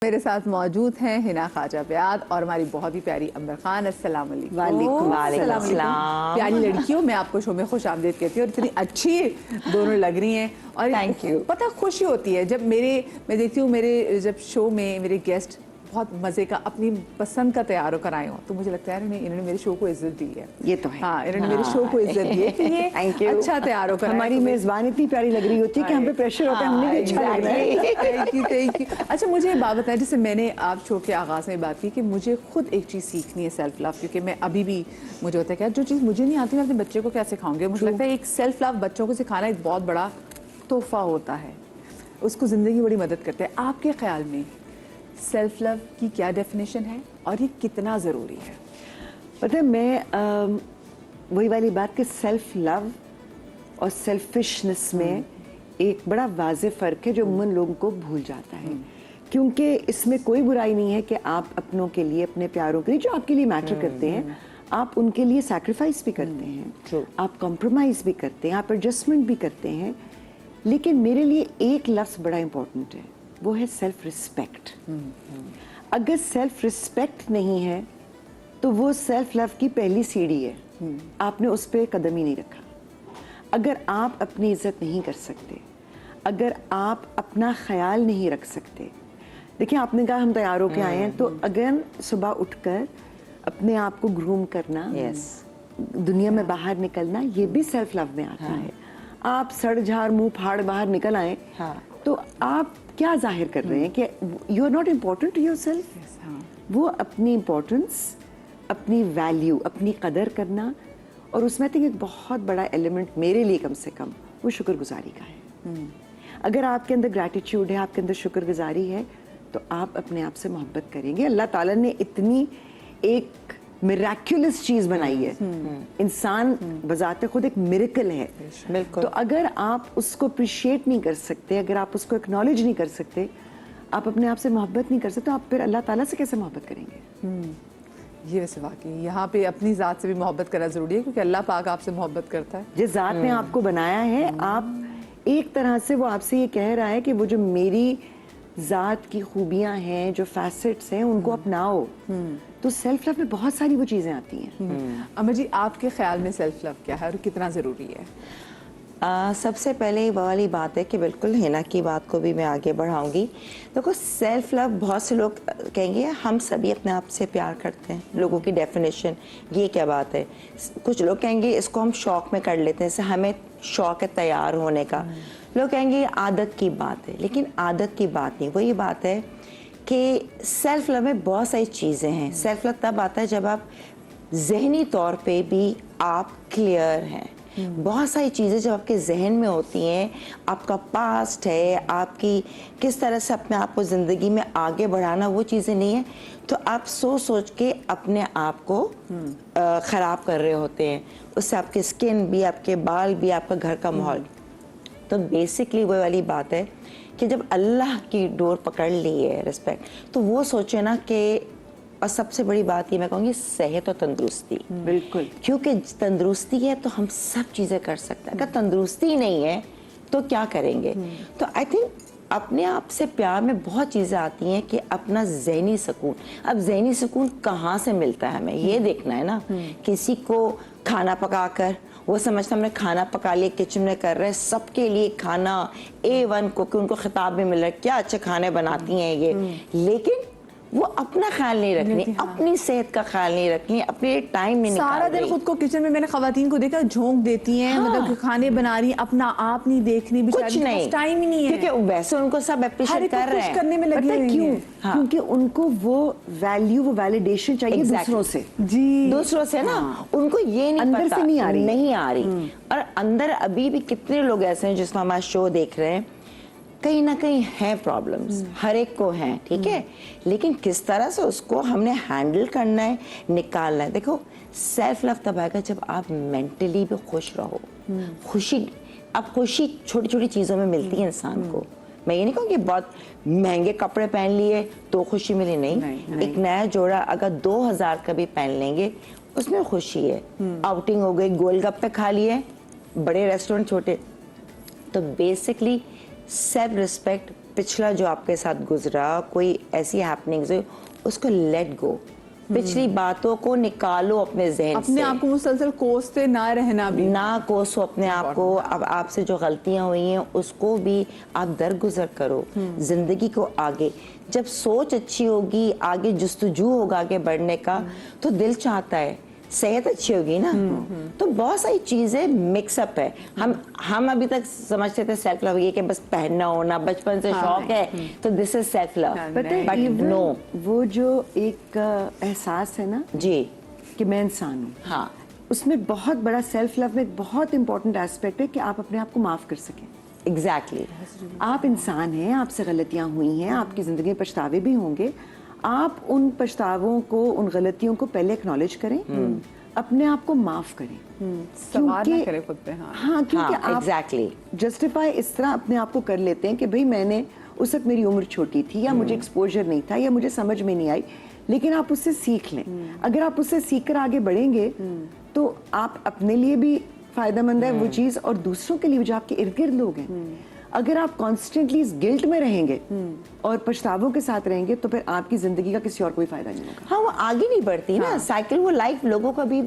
मेरे साथ मौजूद हैं हिना ख्वाजा प्याद और हमारी बहुत ही प्यारी अंबर खान। अस्सलाम वालेकुम। वालेकुम। प्यारी लड़कियों, मैं आपको शो में खुश आमदीद कहती हूँ और इतनी अच्छी दोनों लग रही हैं और थैंक यू। पता खुशी होती है जब मैं देखती हूँ मेरे जब शो में मेरे गेस्ट बहुत मजे का अपनी पसंद का तैयार होकर आए हों तो मुझे लगता है इन्होंने मेरे शो को इज्जत दी है। ये तो है। हाँ, इन्होंने मेरे शो को इज्जत दी है कि ये अच्छा तैयार होकर हमारी मेजबान इतनी प्यारी लग रही होती है कि हम पे प्रेशर होता है, हमने भी अच्छा लग रहा है। Thank you. अच्छा, मुझे ये बात बताएं, जैसे मैंने आप शो के आगाज़ में बात की कि मुझे खुद एक चीज़ सीखनी है, सेल्फ लव, क्योंकि मैं अभी भी मुझे होता है कि जो चीज़ मुझे नहीं आती मैं अपने बच्चे को क्या सिखाऊंगी। मुझे लगता है एक सेल्फ लव बच्चों को सिखाना एक बहुत बड़ा तोहफा होता है, उसको ज़िंदगी बड़ी मदद करते हैं। आपके ख्याल में सेल्फ लव की क्या डेफिनेशन है और ये कितना ज़रूरी है? पता है, मैं वही वाली बात कि सेल्फ लव और सेल्फिशनेस में एक बड़ा वाज़े फ़र्क है जो उन लोगों को भूल जाता है। क्योंकि इसमें कोई बुराई नहीं है कि आप अपनों के लिए, अपने प्यारों के लिए, जो आपके लिए मैटर करते हैं, आप उनके लिए सैक्रिफाइस भी करते हैं, आप कॉम्प्रोमाइज़ भी करते हैं, आप एडजस्टमेंट भी करते हैं। लेकिन मेरे लिए एक लफ्ज़ बड़ा इम्पोर्टेंट है, वो है सेल्फ रिस्पेक्ट। अगर सेल्फ रिस्पेक्ट नहीं है तो वो सेल्फ लव की पहली सीढ़ी है, आपने उस पर कदम ही नहीं रखा। अगर आप अपनी इज्जत नहीं कर सकते, अगर आप अपना ख्याल नहीं रख सकते, देखिए आपने कहा हम तैयार होके आए हैं, तो अगर सुबह उठकर अपने आप को ग्रूम करना, दुनिया में बाहर निकलना, ये भी सेल्फ लव में आता है। आप सड़ झाड़ मुंह फाड़ बाहर निकल आए तो आप क्या जाहिर कर रहे हैं कि you are not important to yourself. वो अपनी इम्पोर्टेंस, अपनी वैल्यू, अपनी कदर करना, और उसमें आई थिंक एक बहुत बड़ा एलिमेंट मेरे लिए कम से कम वो शुक्रगुजारी का है। अगर आपके अंदर ग्रैटिट्यूड है, आपके अंदर शुक्रगुजारी है, तो आप अपने आप से मोहब्बत करेंगे। अल्लाह ताला ने इतनी एक मिराक्युलस चीज़ बनाई है, इंसान बजाते खुद एक मिरेकल है। तो अगर आप उसको अप्रिशिएट नहीं कर सकते, अगर आप उसको एक्नॉलेज नहीं कर सकते, आप अपने आप से मोहब्बत नहीं कर सकते, तो आप फिर अल्लाह ताला से कैसे मोहब्बत करेंगे? ये वैसे वाकई यहाँ पे अपनी ज़ात से भी मोहब्बत करना ज़रूरी है, क्योंकि अल्लाह पाक आपसे मोहब्बत करता है। जिस ज़ात ने आपको बनाया है, आप एक तरह से वो आपसे ये कह रहा है कि वो जो मेरी ज़ात की खूबियाँ हैं, जो फैसेट्स हैं, उनको अपनाओ। तो सेल्फ लव में बहुत सारी वो चीज़ें आती हैं। अमर जी, आपके ख्याल में सेल्फ लव क्या है और कितना ज़रूरी है? सबसे पहले वो वाली बात है कि बिल्कुल हिना की बात को भी मैं आगे बढ़ाऊंगी। देखो, सेल्फ लव, बहुत से लोग कहेंगे हम सभी अपने आप से प्यार करते हैं, लोगों की डेफिनेशन ये क्या बात है। कुछ लोग कहेंगे इसको हम शौक में कर लेते हैं, जैसे हमें शौक है तैयार होने का। लोग कहेंगे ये आदत की बात है, लेकिन आदत की बात नहीं। वो ये बात है कि सेल्फ लव में बहुत सारी चीज़ें हैं। सेल्फ लव तब आता है जब आप जहनी तौर पे भी आप क्लियर हैं। बहुत सारी चीज़ें जब आपके जहन में होती हैं, आपका पास्ट है, आपकी किस तरह से अपने आप को ज़िंदगी में आगे बढ़ाना, वो चीज़ें नहीं है, तो आप सोच के अपने आप को ख़राब कर रहे होते हैं। उससे आपकी स्किन भी, आपके बाल भी, आपका घर का माहौल। तो बेसिकली वो वाली बात है कि जब अल्लाह की डोर पकड़ ली है रिस्पेक्ट, तो वो सोचे ना कि, और सबसे बड़ी बात ये मैं कहूँगी, सेहत और तंदुरुस्ती। बिल्कुल, क्योंकि तंदुरुस्ती है तो हम सब चीज़ें कर सकते हैं। अगर तंदुरुस्ती ही नहीं है तो क्या करेंगे? तो आई थिंक अपने आप से प्यार में बहुत चीज़ें आती हैं कि अपना ज़हनी सुकून। अब ज़हनी सुकून कहाँ से मिलता है, हमें ये देखना है ना। किसी को खाना पकाकर, वो समझता हमने खाना पका लिया, किचन में कर रहे हैं, सबके लिए खाना A1 को, कि उनको खिताब भी मिल रहा है, क्या अच्छे खाने बनाती हैं ये, लेकिन वो अपना ख्याल नहीं रखनी, अपनी सेहत का ख्याल नहीं रखनी, अपने टाइम नहीं निकाल सारा दिन खुद को किचन में, मैंने खवातीन को देखा झोंक देती हैं, मतलब कि खाने बना रही, अपना आप नहीं देखनी, कुछ नहीं, टाइम ही नहीं है, क्योंकि वैसे उनको सब अप्रिशिएट कर रहे हैं, करने में लगे हैं। क्यों? क्योंकि उनको वो वैल्यू, वो वैलिडेशन चाहिए दूसरों से। जी, दूसरों से ना, उनको ये नहीं अंदर पता, से नहीं आ रही। और अंदर अभी भी कितने लोग ऐसे हैं जिसमें हमारा शो देख रहे हैं, कहीं ना कहीं हैं प्रॉब्लम्स, हर एक को हैं, ठीक है, लेकिन किस तरह से उसको हमने हैंडल करना है, निकालना है। देखो, सेल्फ लव तब आएगा जब आप मेंटली भी खुश रहो। खुशी, अब खुशी छोटी छोटी चीज़ों में मिलती है इंसान को। मैं ये नहीं कहूँगी बहुत महंगे कपड़े पहन लिए तो खुशी मिली, नहीं। एक नया जोड़ा अगर 2000 का भी पहन लेंगे, उसमें खुशी है। आउटिंग हो गई, गोलगप्पे खा लिए, बड़े रेस्टोरेंट, छोटे, तो बेसिकली सेल्फ रिस्पेक्ट पिछला जो आपके साथ गुजरा, कोई ऐसी हैपनिंग्स हुई, उसको लेट गो। पिछली बातों को निकालो अपने जहन से। अपने आप को मुसलसल कोसते ना रहना भी, ना कोसो अपने आप को। अब आपसे जो गलतियां हुई हैं उसको भी आप दरगुजर करो, जिंदगी को आगे। जब सोच अच्छी होगी, आगे जुस्तजू होगा आगे बढ़ने का, तो दिल चाहता है, सेहत अच्छी होगी ना, तो बहुत सारी चीजें मिक्सअप है। हम अभी तक समझते थे सेल्फ लव ये कि बस पहनना होना, बचपन से शौक है तो दिस इज सेल्फ लव। पता है बट even नो, वो जो एक एहसास है ना जी कि मैं इंसान हूँ, हाँ, उसमें बहुत बड़ा सेल्फ लव में एक बहुत इंपॉर्टेंट एस्पेक्ट है कि आप अपने आप को माफ कर सकें। एग्जैक्टली। आप इंसान हैं, आपसे गलतियां हुई हैं, आपकी जिंदगी में पछतावे भी होंगे। आप उन पछतावों को, उन गलतियों को पहले एक्नॉलेज करें, अपने आप को माफ करें। सवाल ना करें खुद पे। हाँ, क्योंकि हाँ, आप exactly. जस्टिफाई इस तरह अपने आप को कर लेते हैं कि भाई मैंने उस वक्त मेरी उम्र छोटी थी, या मुझे एक्सपोजर नहीं था, या मुझे समझ में नहीं आई। लेकिन आप उससे सीख लें। अगर आप उससे सीख कर आगे बढ़ेंगे तो आप अपने लिए भी फायदेमंद है वो चीज़, और दूसरों के लिए जो आपके इर्द गिर्द लोग हैं। अगर आप कॉन्स्टेंटली इस गिल्ट में रहेंगे और पछतावों के साथ रहेंगे तो फिर आपकी जिंदगी का किसी और कोई फायदा नहीं होगा। हाँ, वो आगे नहीं बढ़ती ना साइकिल। वो लाइफ लोगों का भी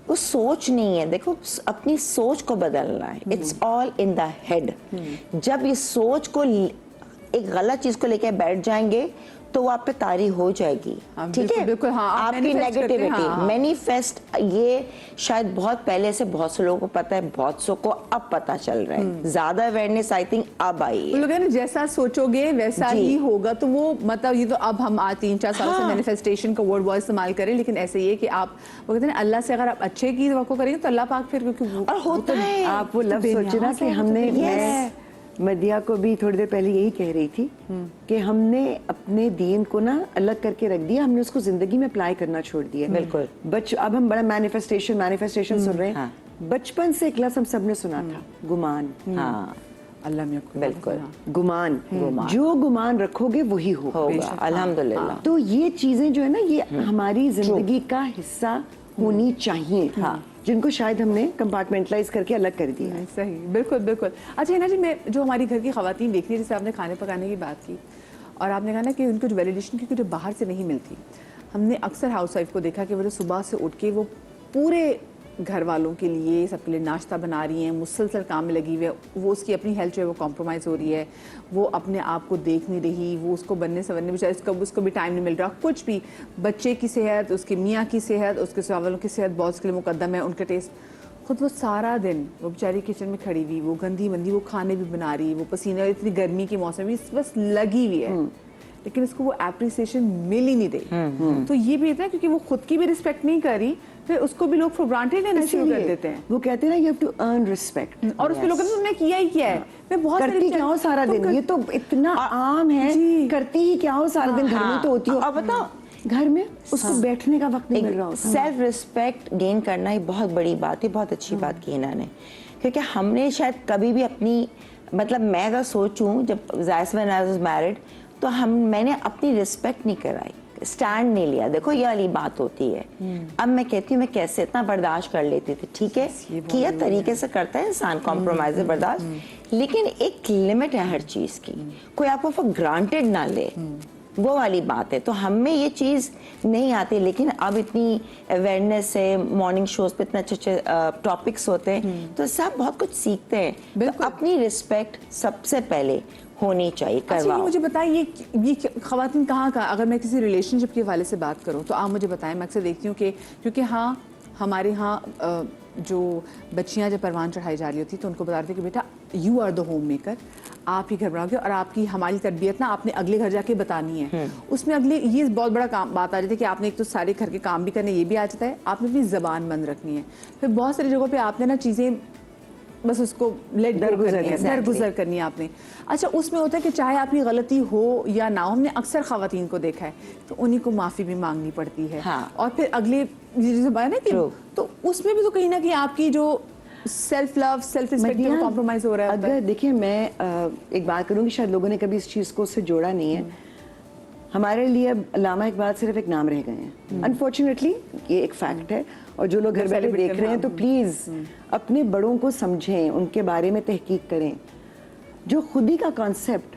वो सोच नहीं है। देखो, अपनी सोच को बदलना है। It's all in the head. जब ये सोच को एक गलत चीज को लेकर बैठ जाएंगे तो वो आप पे तारी हो जाएगी। ठीक है, बिल्कुल, हाँ, आप आपकी manifest करते हैं, नेगेटिविटी हाँ। मैनिफेस्ट, ये शायद बहुत पहले से बहुत से लोगों को पता है, बहुत सौ को अब पता चल रहा है। ज्यादा अवेयरनेस आई थिंक अब आई वो है। लोग कहते हैं जैसा सोचोगे वैसा जी। ही होगा। तो वो मतलब ये तो अब हम आज 3-4 साल से मैनिफेस्टेशन का वर्ड बहुत इस्तेमाल करें, लेकिन ऐसे ही है कि आप वो कहते हैं अल्लाह से अगर आप अच्छे की वक़्त करेंगे तो अल्लाह पाक फिर, क्योंकि और होता है। आप वो लफ्ज बेनियाज सोचे ना कि है, हमने, वो तो मैं मदिया को भी थोड़ी देर पहले यही कह रही थी कि हमने अपने दीन को ना अलग करके रख दिया, हमने उसको जिंदगी में अप्लाई करना छोड़ दिया। बिल्कुल। अब हम बड़ा मैनिफेस्टेशन सुन रहे हैं। हाँ। बचपन से एक लफ्ज हम सबने सुना था, गुमान। हाँ, अल्लाह में बिल्कुल। गुमान, जो गुमान रखोगे वही होगा, अल्हम्दुलिल्लाह। तो ये चीजें जो है ना, ये हमारी जिंदगी का हिस्सा होनी चाहिए। हाँ। जिनको शायद हमने कंपार्टमेंटलाइज करके अलग कर दिया है। सही, बिल्कुल बिल्कुल। अच्छा हिना जी, मैं जो हमारी घर की खवातीन देख रही है, जैसे आपने खाने पकाने की बात की और आपने कहा ना कि उनको जो वैलिडेशन क्योंकि जो बाहर से नहीं मिलती, हमने अक्सर हाउस वाइफ को देखा कि वो जो सुबह से उठ के वो पूरे घर वालों के लिए, सबके लिए नाश्ता बना रही हैं, मुसलसल काम में लगी हुई है, वो उसकी अपनी हेल्थ जो है वो कॉम्प्रोमाइज़ हो रही है, वो अपने आप को देख नहीं रही, वो उसको बनने संवरने बेचारे उसको भी टाइम नहीं मिल रहा, कुछ भी। बच्चे की सेहत, उसके मियाँ की सेहत, उसके सवा वालों की सेहत बहुत उसके लिए मुकद्दम है, उनके टेस्ट। खुद वो सारा दिन वो बेचारी किचन में खड़ी हुई, वो गंदी मंदी वो खाने भी बना रही है, वो पसीने, इतनी गर्मी के मौसम में बस लगी हुई है, लेकिन उसको वो एप्रिसिएशन मिल ही नहीं रही। तो ये भी है क्योंकि वो खुद की भी रिस्पेक्ट नहीं कर रही, फिर उसको भी लोग फॉर ग्रांटेड लेना शुरू कर देते हैं। वो कहते हैं ना, you have to earn respect, और उसके लोग कहते हैं तुमने किया ही क्या है। मैं बहुत करती क्या हो सारा दिन, ये तो इतना आम है। करती ही क्या हो सारा दिन, घर में तो होती हो। अब बताओ, घर में उसको बैठने का वक्त नहीं मिल रहा होता। सेल्फ रिस्पेक्ट गेन करना ही बहुत बड़ी बात है। बहुत अच्छी बात की इन्होंने, क्योंकि हमने शायद कभी भी अपनी, मतलब मैं अगर सोचूं, जब व्हेन आई वाज मैरिड तो मैंने अपनी रिस्पेक्ट नहीं कराई, स्टैंड नहीं लिया। देखो ये वाली बात होती है। अब मैं कहती हूँ मैं कैसे इतना बर्दाश्त कर लेती थी। ठीक है, किया तरीके से करता है इंसान, कॉम्प्रोमाइज बर्दाश्त, लेकिन एक लिमिट है हर चीज की। कोई आपको फॉर ग्रांटेड ना ले, वो वाली बात है। तो हमें ये चीज़ नहीं आती, लेकिन अब इतनी अवेयरनेस है, मॉर्निंग शोज पे इतने अच्छे अच्छे टॉपिक्स होते हैं, तो इससे आप बहुत कुछ सीखते हैं। तो अपनी रिस्पेक्ट सबसे पहले होनी चाहिए, अच्छा, करवाओ। ये मुझे बताइए ये खवातीन कहाँ का, अगर मैं किसी रिलेशनशिप के हवाले से बात करूँ तो आप मुझे बताएं। मैं अक्सर देखती हूँ कि क्योंकि हाँ, हमारे यहाँ जो बच्चियाँ जब परवान चढ़ाई जा रही होती तो उनको बताते थे कि बेटा you are the homemaker, आप ही घर बनाओगे, और आपकी हमारी तरबियत ना आपने अगले घर जाके बतानी है। उसमें अगले ये बहुत बड़ा काम बात आ जाती है कि आपने एक तो सारे घर के काम भी करने, ये भी आ जाता है, आपने अपनी ज़बान बंद रखनी है। फिर बहुत सारी जगहों पे आपने ना चीज़ें बस उसको दरगुजर करनी है आपने। अच्छा, उसमें होता है कि चाहे आपकी गलती हो या ना हो, हमने अक्सर खवातीन को देखा है तो उन्हीं को माफ़ी भी मांगनी पड़ती है। हाँ। और फिर अगले जैसे बात है कि तो उसमें भी तो कहीं ना कहीं आपकी जो self love, self respect compromise हो रहा है। अगर देखिए, मैं एक बात करूँगी, शायद लोगों ने कभी इस चीज़ को उससे जोड़ा नहीं है। हमारे लिए अब अल्लामा इकबाल सिर्फ एक नाम रह गए हैं, अनफॉर्चुनेटली, ये एक फैक्ट है। और जो लोग घर बैठे देख रहे हैं तो प्लीज़ अपने बड़ों को समझें, उनके बारे में तहकीक करें। जो खुदी का कॉन्सेप्ट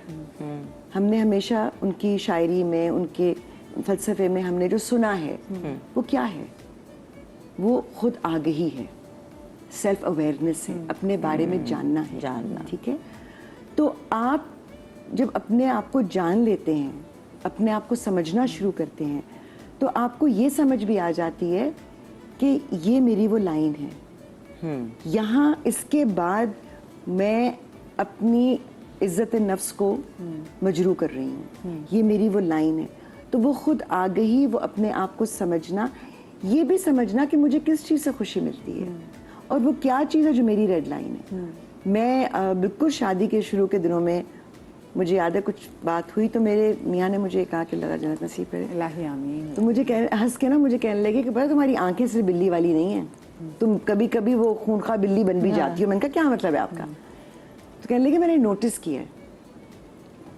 हमने हमेशा उनकी शायरी में, उनके फलसफे में हमने जो सुना है, वो क्या है? वो खुद आगही है, सेल्फ अवेयरनेस है, अपने बारे में जानना है, ठीक है? तो आप जब अपने आप को जान लेते हैं, अपने आप को समझना शुरू करते हैं, तो आपको ये समझ भी आ जाती है कि ये मेरी वो लाइन है। यहाँ इसके बाद मैं अपनी इज्जत नफ्स को मजरू कर रही हूँ, ये मेरी वो लाइन है। तो वो खुद आ गई, वो अपने आप को समझना, ये भी समझना कि मुझे किस चीज़ से खुशी मिलती है और वो क्या चीज़ है जो मेरी रेड लाइन है। मैं बिल्कुल शादी के शुरू के दिनों में मुझे याद है कुछ बात हुई तो मेरे मियाँ ने मुझे कहा कि अल्लाह जन्नत नसीब करे, इलाही आमीन। तो मुझे हंस के ना मुझे कहने लगे कि भाई तुम्हारी आंखें सिर्फ बिल्ली वाली नहीं है, तुम कभी कभी वो खूनखा बिल्ली बन भी जाती हो। मैंने कहा क्या मतलब है आपका? तो कहने लगे मैंने नोटिस किया है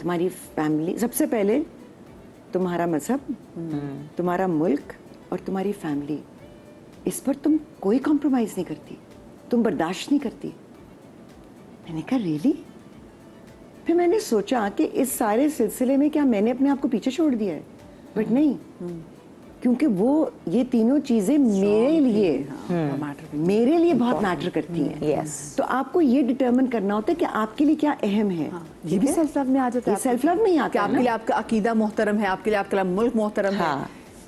तुम्हारी फैमिली, सबसे पहले तुम्हारा मजहब, तुम्हारा मुल्क और तुम्हारी फैमिली, इस पर तुम कोई कॉम्प्रोमाइज नहीं करती, तुम बर्दाश्त नहीं करती। मैंने कहा रियली? फिर मैंने सोचा कि इस सारे सिलसिले में क्या मैंने अपने आप को पीछे छोड़ दिया है? बट नहीं, क्योंकि वो ये तीनों चीजें मेरे लिए बहुत मैटर करती हैं। तो आपको ये डिटरमिन करना होता है कि आपके लिए क्या अहम है। ये भी सेल्फ लव में आ जाता है, सेल्फ लव में ही आता है। आपके लिए आपका अकीदा मोहतरम है, आपके लिए आपका मुल्क मोहतरम है,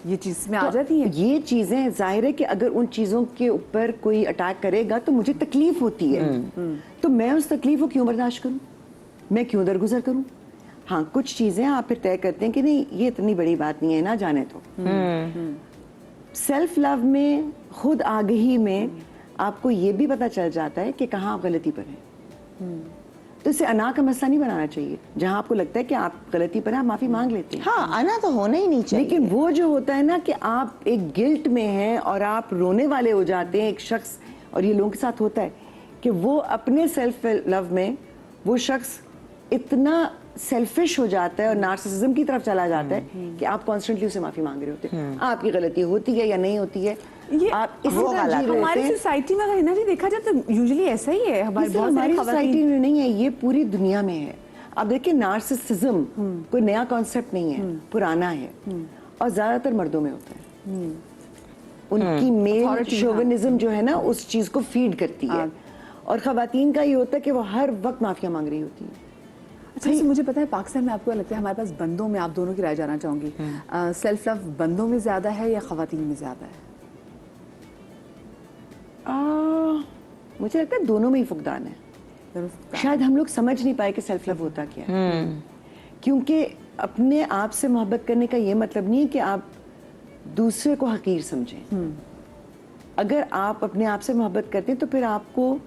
ये चीज में आ जाती है। ये चीजें जाहिर है कि अगर उन चीजों के ऊपर कोई अटैक करेगा तो मुझे तकलीफ होती है, तो मैं उस तकलीफ को क्यों बर्दाश्त करूं, मैं क्यों दरगुजर करूं? हाँ, कुछ चीजें आप फिर तय करते हैं कि नहीं ये इतनी बड़ी बात नहीं है, ना जाने तो। सेल्फ लव में, खुद आगही में आपको ये भी पता चल जाता है कि कहाँ आप गलती पर हैं। तो इसे अना का मसला नहीं बनाना चाहिए। जहाँ आपको लगता है कि आप गलती पर हैं, आप माफी मांग लेते हैं। हाँ, अना तो होना ही नहीं चाहिए। लेकिन वो जो होता है ना कि आप एक गिल्ट में हैं और आप रोने वाले हो जाते हैं, एक शख्स, और ये लोगों के साथ होता है कि वो अपने सेल्फ लव में वो शख्स इतना सेल्फिश हो जाता है और नार्सिसिज्म की तरफ चला जाता है कि आप कॉन्स्टेंटली उसे माफी मांग रहे होते हैं। आपकी गलती होती है या नहीं होती है, ये आप इसी तरह जी रहे होते हमारी हैं। सोसाइटी में अगर इन्हें देखा जाए तो यूजुअली ऐसा ही है। हमारी सोसाइटी में नहीं है, ये पूरी दुनिया में है। आप देखिए नार्सिसिज्म कोई नया कॉन्सेप्ट नहीं है, पुराना है और ज्यादातर मर्दों में होता है। उनकी मेल शोविनिज्म जो है ना उस चीज को फीड करती है, और खवातीन का ये होता है कि वो हर वक्त माफिया मांग रही होती है। अच्छा, मुझे पता है पाकिस्तान में आपको लगता है, हमारे पास बंदों में, आप दोनों की राय जानना चाहूंगी, सेल्फ लव बंदों में ज्यादा है या खवातीन में ज्यादा है? मुझे लगता है दोनों में ही फुकदान है। शायद हम लोग समझ नहीं पाए कि सेल्फ लव होता क्या है, क्योंकि अपने आप से मोहब्बत करने का ये मतलब नहीं है कि आप दूसरे को हकीर समझें। अगर आप अपने आप से मोहब्बत करते हैं तो फिर आपको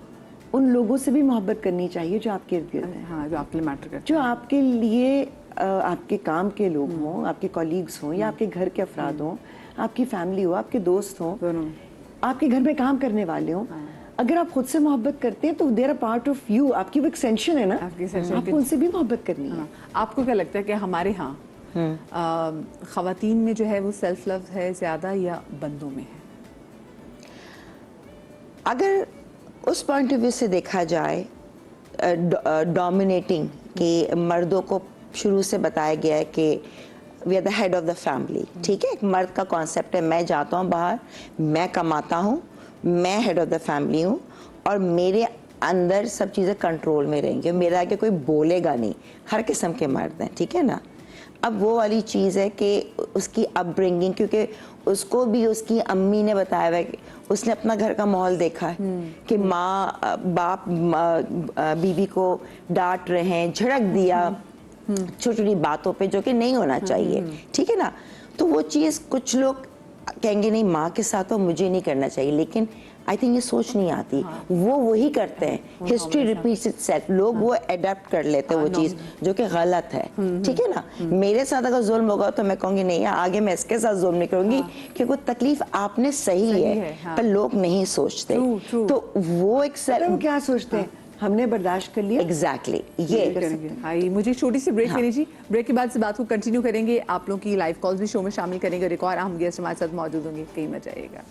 उन लोगों से भी मोहब्बत करनी चाहिए जो आपके इर्द गिर्द हैं। हाँ, जो आपके लिए मैटर करते हैं, जो आपके लिए आपके काम के लोग हों, आपके कॉलीग्स हों या आपके घर के अफराद हों, आपकी फैमिली हो, आपके दोस्त हों, आपके घर में काम करने वाले हों। अगर आप खुद से मोहब्बत करते हैं तो they're a part of you, आपकी वो एक्सटेंशन है ना, आपको उनसे भी मोहब्बत करनी है। आपको क्या लगता है कि हमारे यहाँ खवातीन में जो है वो सेल्फ लव है ज्यादा या बंदों में है? अगर उस पॉइंट ऑफ व्यू से देखा जाए, डोमिनेटिंग, कि मर्दों को शुरू से बताया गया है कि we are the head of the family, ठीक है, एक मर्द का कॉन्सेप्ट है, मैं जाता हूँ बाहर, मैं कमाता हूँ, मैं हेड ऑफ द फैमिली हूँ और मेरे अंदर सब चीज़ें कंट्रोल में रहेंगे, मेरे आगे कोई बोलेगा नहीं। हर किस्म के मर्द हैं, ठीक है ना। अब वो वाली चीज़ है कि उसकी अपब्रिंगिंग, क्योंकि उसको भी उसकी अम्मी ने बताया हुआ है कि उसने अपना घर का माहौल देखा है कि माँ बाप बीवी को डांट रहे हैं, झड़क दिया छोटी छोटी बातों पे, जो कि नहीं होना चाहिए, ठीक है ना। तो वो चीज़ कुछ लोग कहेंगे नहीं माँ के साथ तो मुझे नहीं करना चाहिए, लेकिन आई थिंक ये सोच नहीं आती। वो वही करते हैं, हिस्ट्री रिपीट्स इटसेल्फ, लोग वो अडेप्ट कर लेते हैं वो चीज़ जो कि गलत है, ठीक है ना। मेरे साथ अगर जुल्म होगा तो मैं कहूँगी नहीं आगे मैं इसके साथ जुल्म नहीं करूँगी, क्योंकि तकलीफ आपने सही है, पर लोग नहीं सोचते। तो वो एक क्या सोचते हैं, हमने बर्दाश्त कर लिया। एग्जैक्टली, ये हाँ, मुझे छोटी सी ब्रेक लेनी जी। ब्रेक के बाद से बात को कंटिन्यू करेंगे, आप लोगों की लाइव कॉल्स भी शो में शामिल करेंगे और एक और अहम गेस्ट हमारे साथ मौजूद होंगे, कहीं मत जाइएगा।